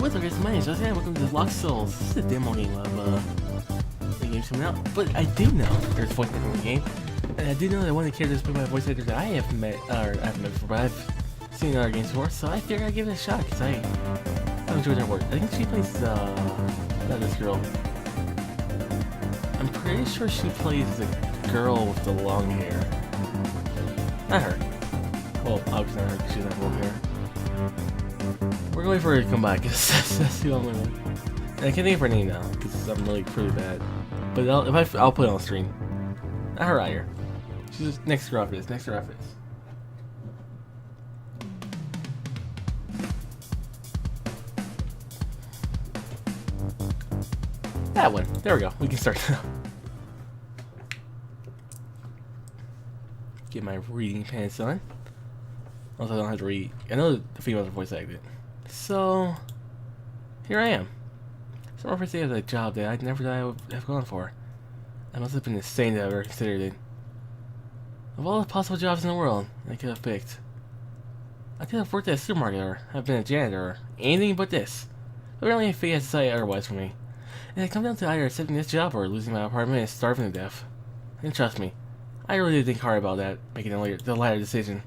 What's up guys, my name is Jose and welcome to Lost Souls. This is a demo game of the game coming out. But I do know there's voice acting in the game. And I do know that one of the characters played by voice actors that I haven't met, or I haven't met before, but I've seen in other games before, so I figured I'd give it a shot, because I enjoyed their work. I think she plays, not this girl. I'm pretty sure she plays the girl with the long hair. Not her. Well, obviously not her, because she doesn't have long hair. We're going for her to come back, because that's who I'm going with. And I can't think of her name now, because I'm really pretty bad. But I'll put it on the screen. Not her either. She's just next to her office, next to her office. That one. There we go. We can start now. Get my reading pants on. Also, I don't have to read. I know the females are voice acted. So, here I am. So my first day of a job that I never thought I would have gone for. I must have been insane to ever considered it. Of all the possible jobs in the world I could have picked, I could have worked at a supermarket or have been a janitor or anything but this. But apparently fate has decided otherwise for me. And it comes down to either accepting this job or losing my apartment and starving to death. And trust me, I really did think hard about that, making the latter decision.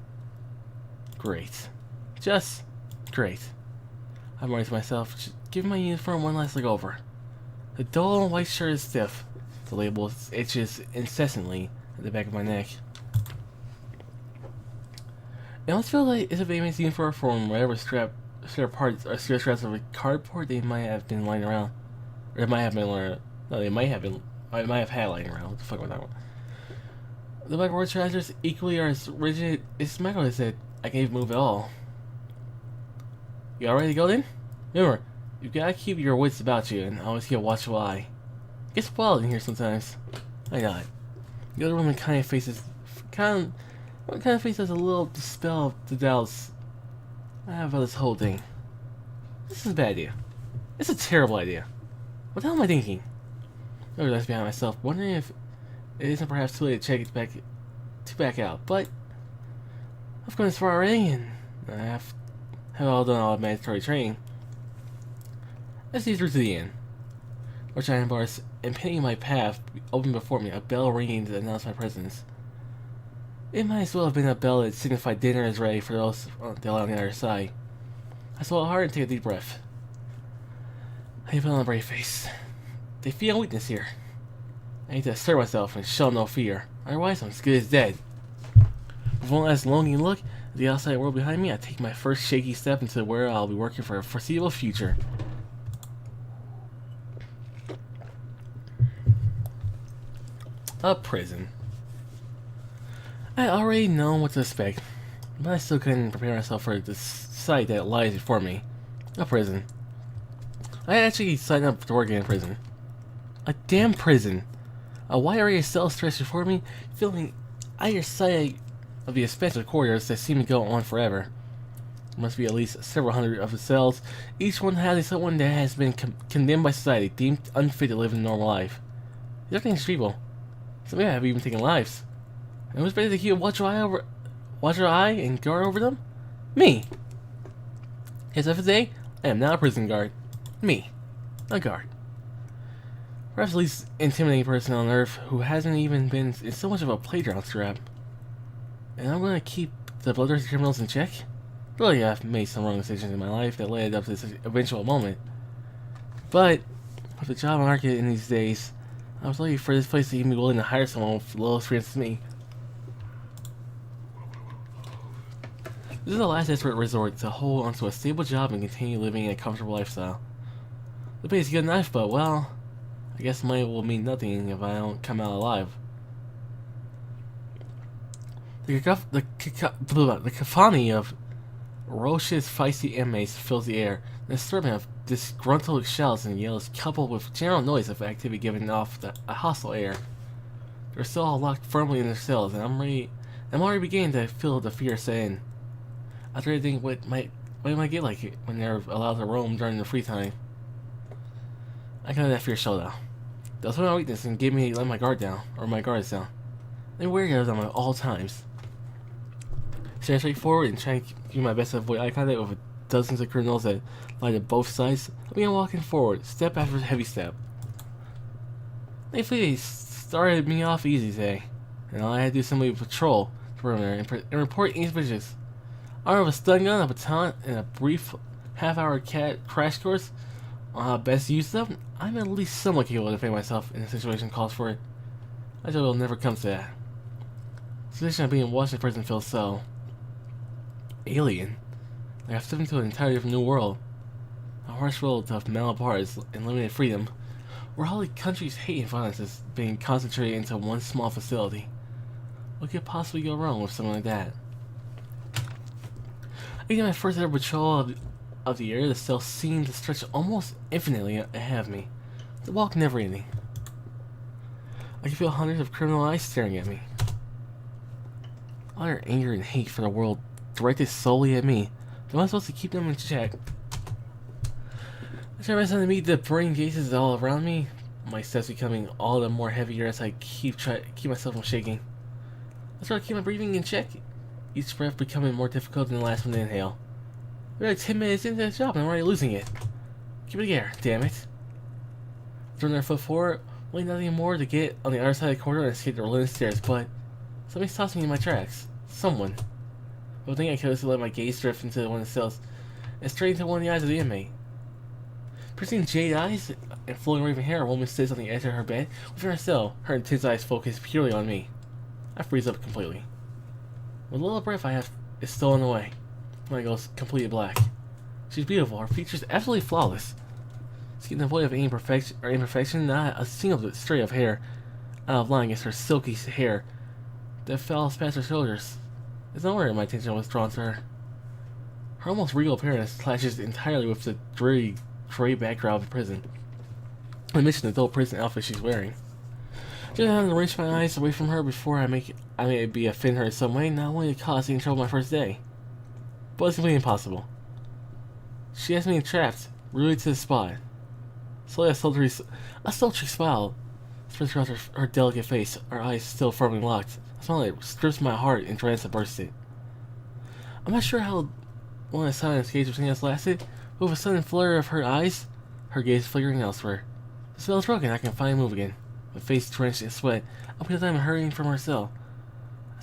Great. Just great. I'm worried to myself, just give my uniform one last look over. The dull white shirt is stiff. The label itches incessantly at the back of my neck. It almost feels like it's a famous uniform from whatever scrap parts or scraps of a cardboard they might have been lying around. Or it might have been lying. No, they might have been. I might have had lying around. What the fuck was that one? The blackboard trousers equally are as rigid as Michael has said. I can't even move at all. You all ready to go then? Remember, you gotta keep your wits about you and always keep a watchful eye. It gets wild in here sometimes. I got it. The other woman kind of faces a little dispel the doubts I have about this whole thing. This is a bad idea. It's a terrible idea. What the hell am I thinking? I realized behind myself, wondering if it isn't perhaps too late to check it back out, but I've gone this far already, and I have all done all mandatory training. Let's see through to the end. Which iron bars impeding my path open before me, a bell ringing to announce my presence. It might as well have been a bell that signified dinner is ready for those on the other side. I swallow hard and take a deep breath. I put on a brave face. They feel weakness here. I need to assert myself and show no fear, otherwise I'm as good as dead. With one last longing look at the outside world behind me, I take my first shaky step into where I'll be working for a foreseeable future. A prison. I already know what to expect, but I still couldn't prepare myself for the sight that lies before me. A prison. I actually signed up to work in a prison. A damn prison. A wide array of cells stretched before me, filling either side of the expansive corridors that seem to go on forever. There must be at least several hundred of the cells, each one housing someone that has been condemned by society, deemed unfit to live a normal life. These are dangerous people. Some of them have even taken lives. And who's ready to keep a watchful eye and guard over them? Me. As of today, I am now a prison guard. Me. A guard. Perhaps the least intimidating person on earth who hasn't even been in so much of a playground scrap. And I'm going to keep the bloodthirsty criminals in check? Really, I've made some wrong decisions in my life that led up to this eventual moment. But, with the job market in these days, I was lucky for this place to even be willing to hire someone with low experience as me. This is the last desperate resort to hold onto a stable job and continue living a comfortable lifestyle. The pay is good enough, but well, I guess money will mean nothing if I don't come out alive. The cacophony of ferocious, feisty inmates fills the air. The disturbance of disgruntled shouts and yells, coupled with general noise of activity giving off a hostile air. They're still all locked firmly in their cells, and I'm already beginning to feel the fear set in. I try to think what it might get like when they're allowed to roam during their free time. I can let that fear show though. That's my weakness and give me let my guards down. And wear them at all times. Stand straight forward and try to do my best to avoid eye contact with dozens of criminals that lied at both sides, I began walking forward, step after heavy step. Thankfully, they started me off easy today, and all I had to do was simply patrol the perimeter and report any suspicious. Armed with a stun gun, a baton, and a brief half-hour crash course on how best to use them, I'm at least somewhat capable of defending myself in a situation that calls for it. I hope it will never come to that. The situation of being watched in prison feels so alien. Like I've stepped into an entirely different new world. A harsh world of Malabar's and limited freedom, where all the country's hate and violence is being concentrated into one small facility. What could possibly go wrong with something like that? I did my first ever patrol of the area. The cell seemed to stretch almost infinitely ahead of me, the walk never ending. I could feel hundreds of criminal eyes staring at me. All their anger and hate for the world directed solely at me. Am I supposed to keep them in check? I try my best to meet the burning gazes all around me, my steps becoming all the more heavier as I keep myself from shaking. I try to keep my breathing in check, each breath becoming more difficult than the last one to inhale. We're like 10 minutes into the job and I'm already losing it. Keep it together, damn it. Throwing their foot forward, waiting nothing more to get on the other side of the corridor and escape the relentless stairs, but something stops me in my tracks. Someone. The thing I could was to let my gaze drift into one of the cells and straight into one of the eyes of the inmate. Piercing jade eyes and flowing raven hair, a woman sits on the edge of her bed within her cell, her intense eyes focused purely on me. I freeze up completely. With a little breath I have is stolen away when I go completely black. She's beautiful, her features absolutely flawless. Skin devoid of any imperfection, not a single stray of hair out of line against her silky hair that fell past her shoulders. It's no wonder my attention was drawn to her. Her almost regal appearance clashes entirely with the dreary gray background of the prison. I mentioned the adult prison outfit she's wearing. Just having to wrench my eyes away from her before I may be offend her in some way, not wanting to cause any trouble my first day. But it's completely impossible. She has me entrapped, rooted to the spot. Slowly a sultry smile spreads across her delicate face, her eyes still firmly locked. A smile that strips my heart and tries to burst it. I'm not sure how long the silence gaze between us lasted, but with a sudden flare of her eyes, her gaze flickering elsewhere. The spell is broken, I can finally move again. My face drenched in sweat, up until I'm hurrying from her cell.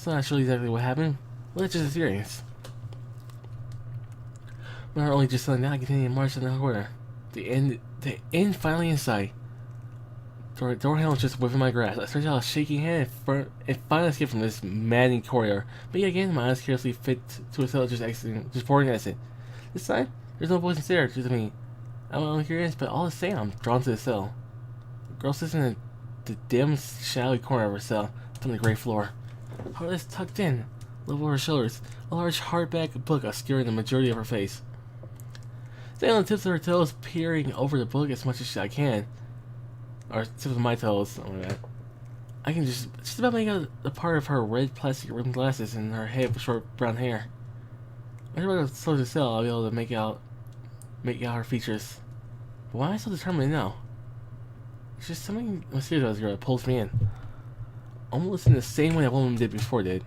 I'm not sure exactly what happened, but it's just experience. My heart only just settling down, I continue to march in the corridor. The end finally in sight. Door handle just within my grasp. I stretch out a shaking hand and finally escape from this maddening corridor. But yet again, my eyes carelessly fit to a cell just pouring exit. This time, there's no voice in there, just me. I'm only curious, but all the same, I'm drawn to the cell. The girl sits in the dim, shadowy corner of her cell, on the gray floor. Her head is tucked in, level over her shoulders, a large hardback book obscuring the majority of her face. Standing on the tips of her toes, peering over the book as much as I can. Or tips of my toes, something like that. I can just about make out the part of her red plastic rimmed glasses and her head with short brown hair. When I close the cell, I'll be able to make out her features. But why am I so determined now? It's just something mysterious about this girl that pulls me in. Almost in the same way that woman did before did.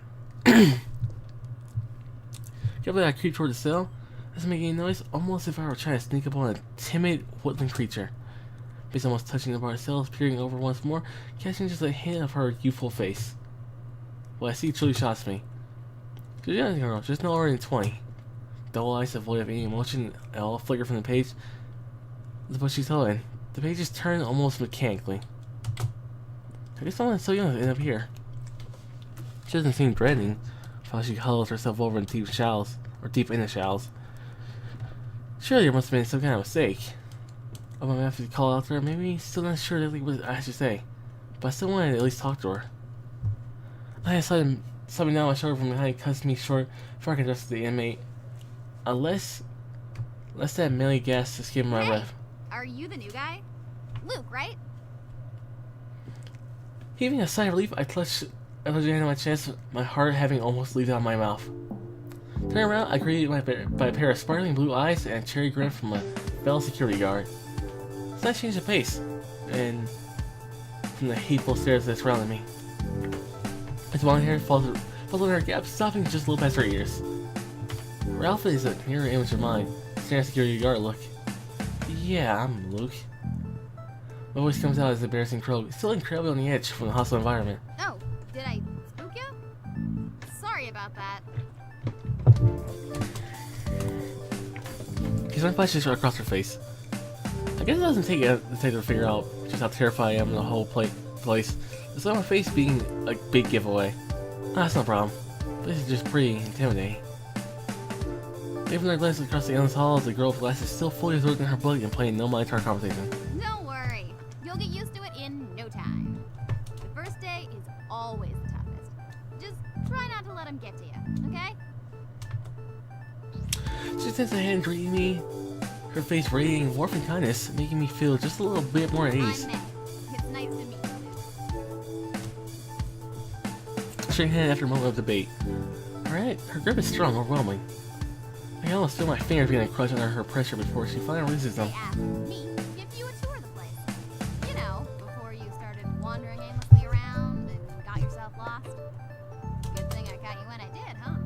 Carefully I creep toward the cell. Doesn't make any noise, almost if I were trying to sneak up on a timid woodland creature. Face almost touching the bar cells, peering over once more, catching just a hint of her youthful face. What I see truly shocks me. She's a young girl, just no older than 20. Dull eyes devoid of any emotion at all flicker from the page. But she's holding. The pages turn almost mechanically. I guess someone so young to end up here. She doesn't seem dreading, while she huddles herself over in deep in the shallows. Surely there must have been some kind of mistake. I'm gonna have to call out to her. Maybe still not sure exactly what I should say, but I still wanted to at least talk to her. I had something down my shoulder from behind, cuts me short before I can address the inmate. Unless that manly gas to skim my breath. Are you the new guy? Luke, right? Heaving a sigh of relief, I clutched your hand on my chest, my heart having almost leaped out of my mouth. Turning around, I greeted by a pair of sparkling blue eyes and a cherry grin from a fellow security guard. So I changed the pace, and from the hateful stares that surrounded me. His blonde hair followed her gap, stopping just a little past her ears. Her outfit is a mirror image of mine. Standard security guard look. Yeah, I'm Luke. My voice comes out as an embarrassing croak, still incredibly on the edge from the hostile environment. Oh, did I spook you? Sorry about that. His eye flashes across her face. I guess it doesn't take it to figure out just how terrified I am in the whole place. It's on my face being a big giveaway. That's no problem. This is just pretty intimidating. Even though I glance across the endless halls, the girl with glasses still fully absorbed in her book and paying no mind to our conversation. Don't worry. You'll get used to it in no time. The first day is always the toughest. Just try not to let him get to you, okay? She extends a hand greeting me, her face radiating warmth and kindness, making me feel just a little bit more at ease. I'm May. It's nice to meet you. Shaking hand after a moment of debate. Alright, her grip is strong, overwhelming. I can almost feel my fingers being crushed under her pressure before she finally releases them. They asked me to give you a tour of the place. You know, before you started wandering aimlessly around and got yourself lost. Good thing I caught you when I did, huh?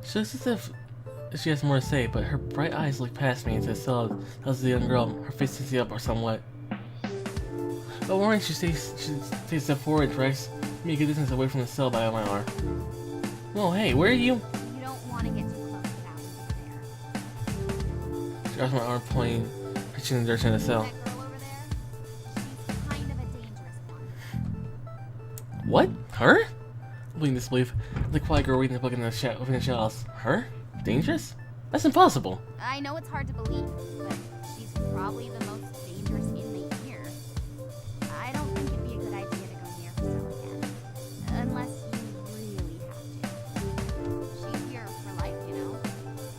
She looks as if she has more to say, but her bright eyes look past me into the cell. Tells the young girl, her face tenses up or somewhat. But warning, she takes a step forward and directs me a good distance away from the cell by my arm. Whoa, hey, where are you? You don't want to get too close to that over there. She grabs my arm, pointing her chin in the direction of the cell. That girl over there, she's kind of a dangerous one. What? Her? Bleeding disbelief. The quiet girl reading the book in the shadows. Her? Dangerous? That's impossible. I know it's hard to believe, but she's probably the most dangerous inmate here. I don't think it'd be a good idea to go near her cell again. Unless you really have to. She's here for life, you know?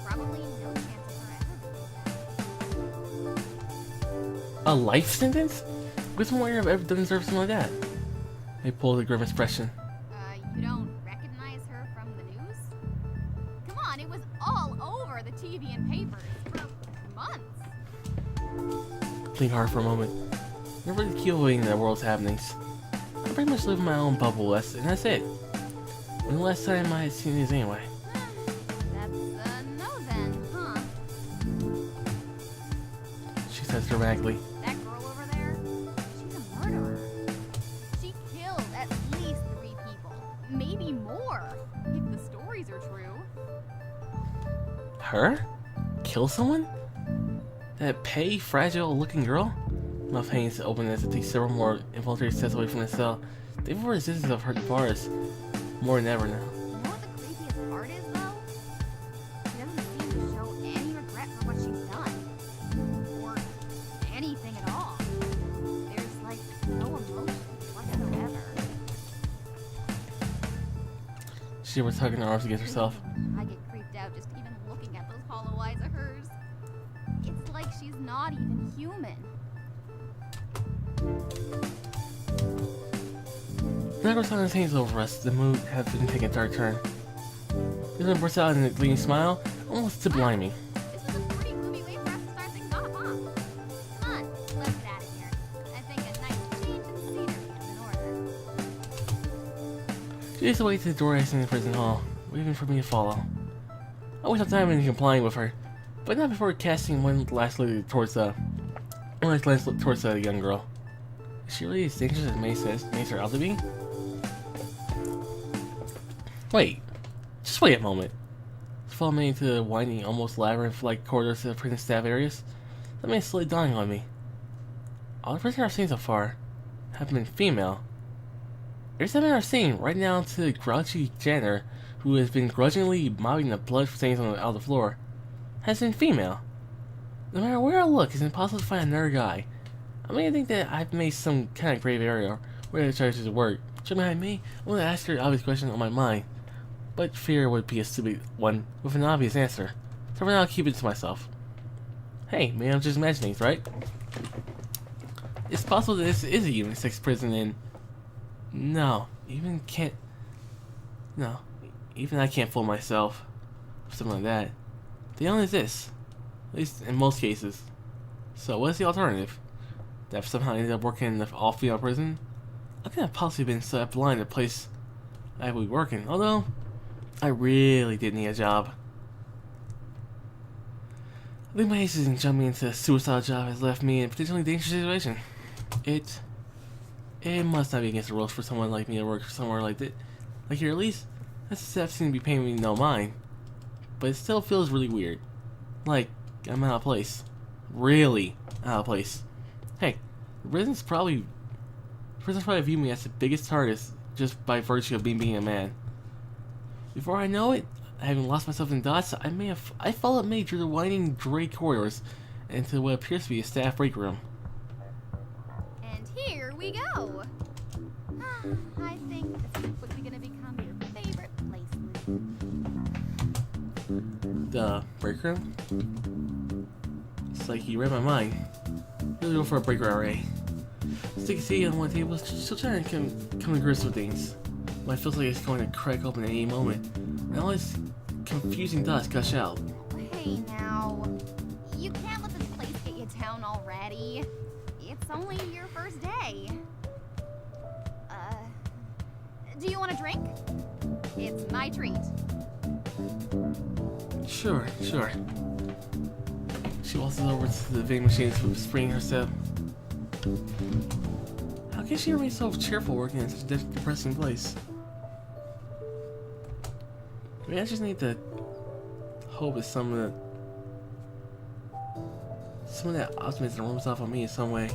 Probably no chance of her ever being back. A life sentence? Which one ever doesn't deserve something like that? They pulled a grim expression. You don't recognize her from the news? Come on, it was all over the TV and papers for months. Think hard for a moment. Never really keeping the world's happenings. I pretty much live in my own bubble, and that's it. When the last time I had seen these anyway? That's no then, huh? She says dramatically. That girl over there, she's a murderer. She killed at least 3 people, maybe more, if the stories are true. Her? Kill someone? That pale, fragile-looking girl? Mouth hangs open as it takes several more involuntary steps away from the cell. The evil resistance of her bars more than ever now. You know what the creepiest part is, though? She doesn't seem to show any regret for what she's done. Or anything at all. There's, like, no emotion whatsoever. She was tugging her arms against herself. I get creeped out just even looking at those hollow eyes of hers. It's like she's not even human. Never silence hangs over us. The mood has been taking a dark turn. Then bursts out in a gleaming smile, almost to blind me. This is a pretty gloomy way for us to start things off, huh? Come on, let's get out of here. I think a nice change in scenery is in order. She leads the way to the door I see in the prison hall, waiting for me to follow. I waste time in complying with her, but not before casting one last look towards the young girl. Is she really as dangerous as May makes her out to be? Wait, just wait a moment. Follow me into the winding, almost labyrinth-like corridors of the prison staff areas. That may slowly dawning on me. All the prisoners I've seen so far have been female. Every time I've seen, right now to the grouchy janitor who has been grudgingly mopping the blood stains on the floor, has been female. No matter where I look, it's impossible to find another guy. I may think that I've made some kind of grave area where the charges work. Check behind me, I want to ask her an obvious question on my mind. But fear would be a stupid one with an obvious answer. So for now, I'll keep it to myself. Hey, maybe I'm just imagining, right? It's possible that this is a unisex prison and... No, even I can't fool myself. Or something like that. The only is this. At least in most cases. So what's the alternative? That I've somehow ended up working in the all-female prison? I could have possibly been so blind the place I would be working, although I really did need a job. I think my haste in jumping into a suicide job has left me in a potentially dangerous situation. It must not be against the rules for someone like me to work somewhere like that. Like here, at least, that staff seems to be paying me no mind. But it still feels really weird. Like, I'm out of place. Really out of place. Hey, the prison's probably view me as the biggest TARDIS just by virtue of being a man. Before I know it, having lost myself in dots, I followed May through the winding gray corridors into what appears to be a staff break room. And here we go. I think this is quickly gonna become your favorite place, Luke. The break room? It's like he read my mind. Really go for a break room array. Sticky C on one table, still trying to come to grips with things. But it feels like it's going to crack open at any moment. And all this confusing dust gush out. Hey now, you can't let this place get you down already. It's only your first day. Do you want a drink? It's my treat. Sure. She waltzes over to the vending machine to spring her step. How can she remain so cheerful working in such a depressing place? I mean, I just need to hope that some of that optimism rubs off on me in some way.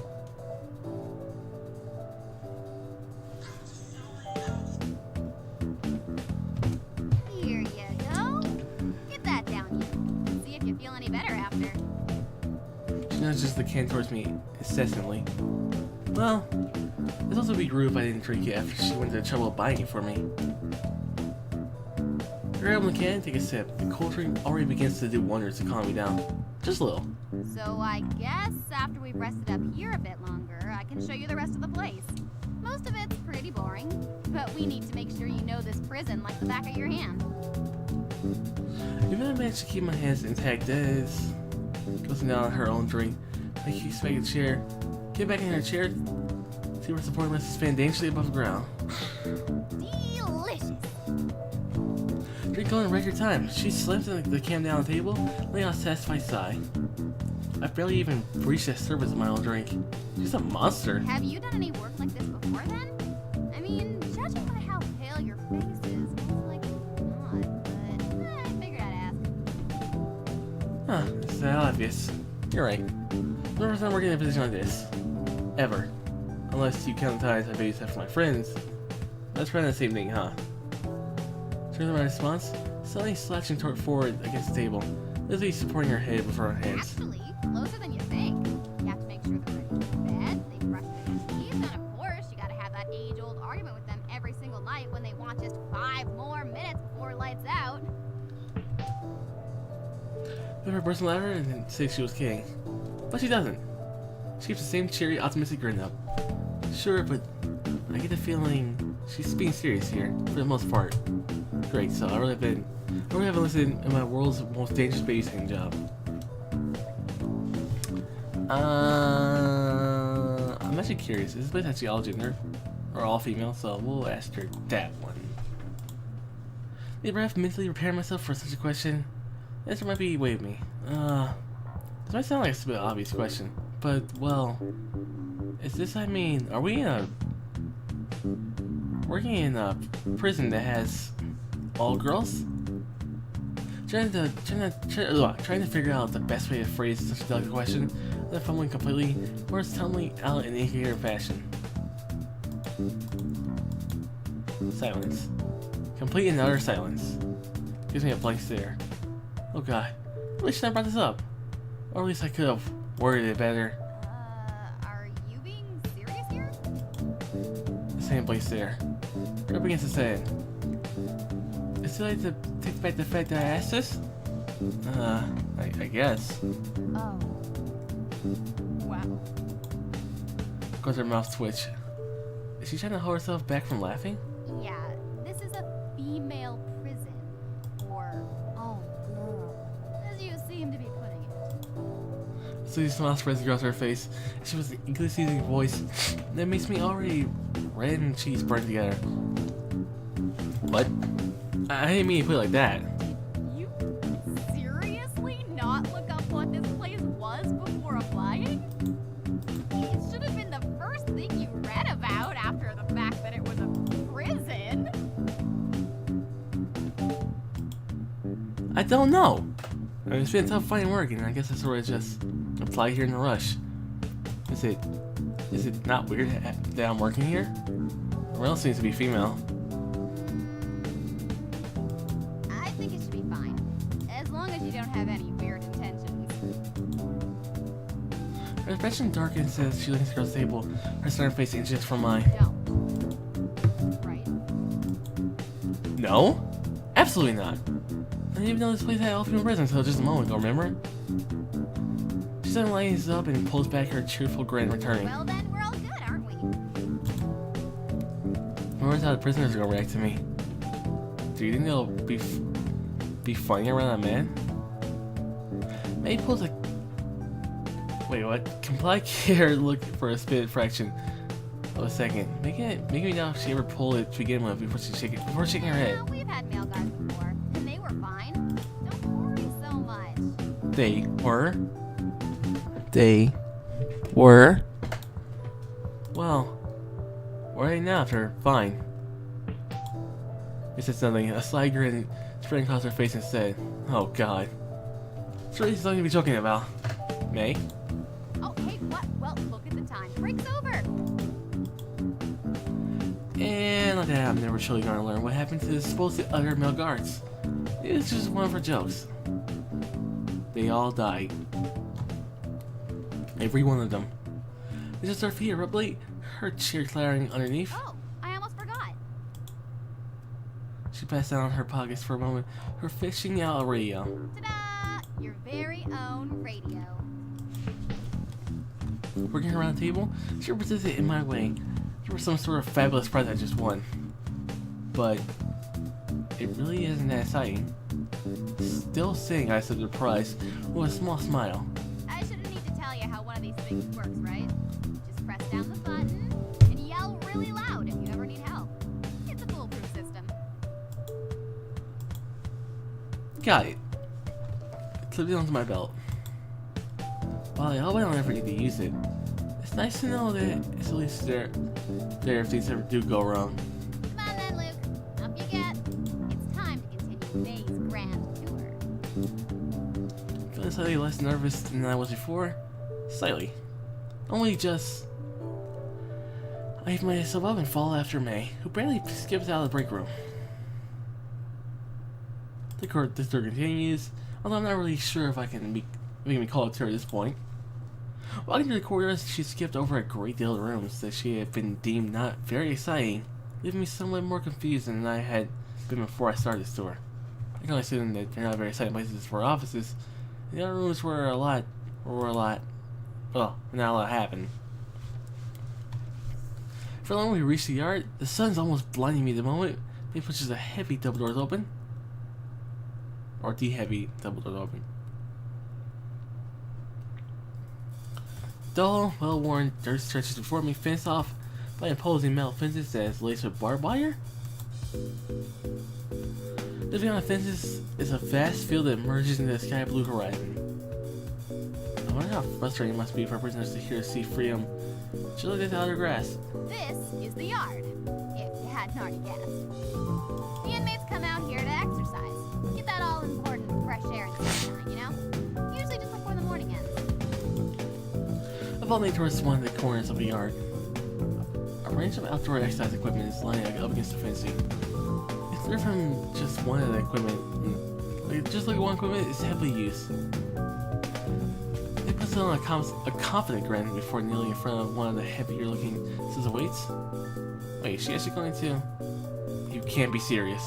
Here you go. Get that down you. See if you feel any better after. She nudges the can towards me incessantly. Well, it's also be rude if I didn't drink it after she went to the trouble of buying it for me. I grab the can and take a sip. The cold drink already begins to do wonders to calm me down. Just a little. So I guess after we've rested up here a bit longer, I can show you the rest of the place. Most of it's pretty boring, but we need to make sure you know this prison like the back of your hand. Even I managed to keep my hands intact, Des goes down her own drink. I keep smacking the chair. Get back in her chair. See where supporting my suspend dangerously above the ground. Delicious. Drink going in record time. She slams the can down the table, laying on a satisfied sigh. I've barely even reached the surface of my own drink. She's a monster. Have you done any work like this before then? I mean, judging by how pale your face is, most likely not, but I figured I'd ask. Huh, it's that obvious. You're right. The first time working in a position like this. Ever. Unless you count the times I babysat for my friends. That's probably the same thing, huh? Turns my response, suddenly slouching forward against the table. Lizzie supporting her head with her hands. Actually, closer than you think. You have to make sure they're ready for bed, they brush their teeth, and of course, you gotta have that age-old argument with them every single night when they want just 5 more minutes before lights out. With her personal ladder and then say she was kidding. But she doesn't. She keeps the same cheery, optimistic grin up. Sure, but I get the feeling she's being serious here, for the most part. Great, so I really haven't listened in my world's most dangerous babysitting job. I'm actually curious. Is this place actually all gender? Or all female? So we'll ask her that one. Maybe I have to mentally prepare myself for such a question. The answer might be wait me. This might sound like a bit obvious question, but well, is this? I mean, are we working in a prison that has all girls? Trying to figure out the best way to phrase such a delicate question, then fumbling completely, or it's tumbling out in incoherent fashion. Silence. Complete and utter silence. Gives me a blank stare. Oh god, I really shouldn't have brought this up. Or at least I could have worded it better. Are you being serious here? The same blank stare. Right up against his head. Is it like to take back the fact that I asked this? I guess. Oh. Wow. Of course her mouth twitch. Is she trying to hold herself back from laughing? Yeah, this is a female prison. Or all girl, as you seem to be putting it. So smile spreads across her face. She was an English-speaking voice that makes me already red and cheese burned together. What? I didn't mean to put it like that. You seriously not look up what this I don't know. I mean, it's been tough finding work, and I guess I sort of just applied here in a rush. Is it not weird that I'm working here? Everyone else seems to be female. I think it should be fine. As long as you don't have any weird intentions. Her expression darkens as she looks across the table, her stern face inches from mine. Don't. Right. No? Absolutely not. I didn't even know this place had all female presence until just a moment ago, remember? She suddenly lights up and pulls back her cheerful grin, returning. Well then, we're all good, aren't we? Who knows how the prisoners are gonna react to me? Do you think they'll be funny around that man? Maybe pulls a... Wait, what? Comply care look for a split fraction of a second. Make me doubt if she ever pulled it to begin with before shaking her head. We've had male guards before, and they were fine. Don't worry so much. They were? They were? Well, right now after fine. He said something, a sly grin spreading across her face and said, "Oh God. It's really something to be joking about. May?" Oh, hey, what? Well, look at the time. Break's over. And like that, I'm never truly gonna learn what happened to the supposed other male guards. It was just one of her jokes. They all died. Every one of them. They just her feet abruptly, her chair clattering underneath. Oh, I almost forgot. She passed down her pockets for a moment, her fishing out a radio. Ta-da! Your very own radio. Working around the table, she represented it in my way. There was some sort of fabulous prize I just won. But it really isn't that exciting. Still sitting, I accepted the prize with a small smile. I shouldn't need to tell you how one of these things works, right? Just press down the button and yell really loud if you ever need help. It's a foolproof system. Got it. Clipped it onto my belt. While I hope I don't ever need to use it, it's nice to know that it's at least there if things ever do go wrong. Come on then, Luke. Up you get. It's time to continue May's grand tour. Feeling slightly less nervous than I was before? Slightly. Only just... I lift myself up and follow after May, who barely skips out of the break room. The tour continues, although I'm not really sure if I can me call it to her at this point. Walking through the corridors, she skipped over a great deal of rooms that she had been deemed not very exciting, leaving me somewhat more confused than I had been before I started this tour. I can only assume that they're not very exciting places for offices. The other rooms were not a lot happened. For long we reached the yard, the sun's almost blinding me the moment he pushes the heavy double doors open. Or the heavy double doors open. Dull, well-worn dirt stretches before me, fenced off by imposing metal fences that is laced with barbed wire. Living on the fences is a vast field that merges into the sky blue horizon. I wonder how frustrating it must be for prisoners to hear see freedom chilling at the outer grass. This is the yard, if you hadn't already guessed. The inmates come out here to exercise. Get that all-important fresh air and sunshine, you know? Usually just before the morning ends. I followed towards one of the corners of the yard. A range of outdoor exercise equipment is lying up against the fencing. It's clear from just one of the equipment. Just like one equipment is heavily used. They put on a confident grin before kneeling in front of one of the heavier-looking scissor weights. Wait, is she actually going to? You can't be serious.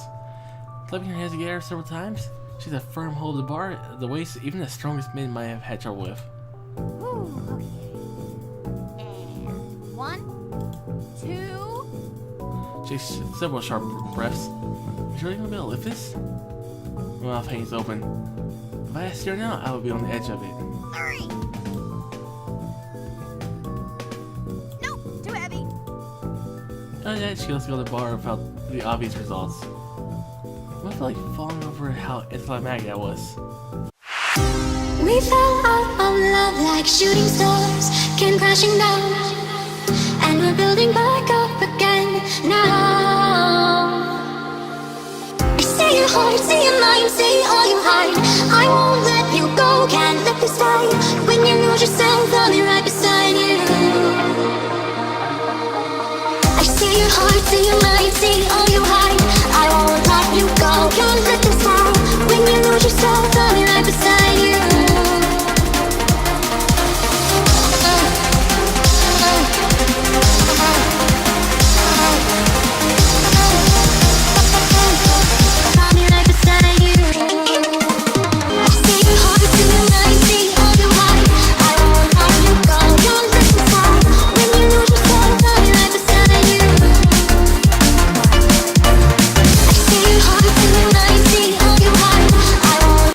Clapping her hands together several times, she's a firm hold of the bar, the weights even the strongest men might have had trouble with. Ooh, okay. And 1, 2. She takes several sharp breaths. You really gonna be able to lift this? My mouth hangs open. If I asked her now, I would be on the edge of it. 3. Nope, too heavy. After that, she lets go of the bar without the obvious results. I felt like falling over how anticlimactic that was. We fell out of love like shooting stars came crashing down, and we're building back up again now. I see you your heart, say your mind, say all you hide. I won't let you go, can't let this die. When you lose yourself, I'll be right beside you. I see your heart, see your mind, see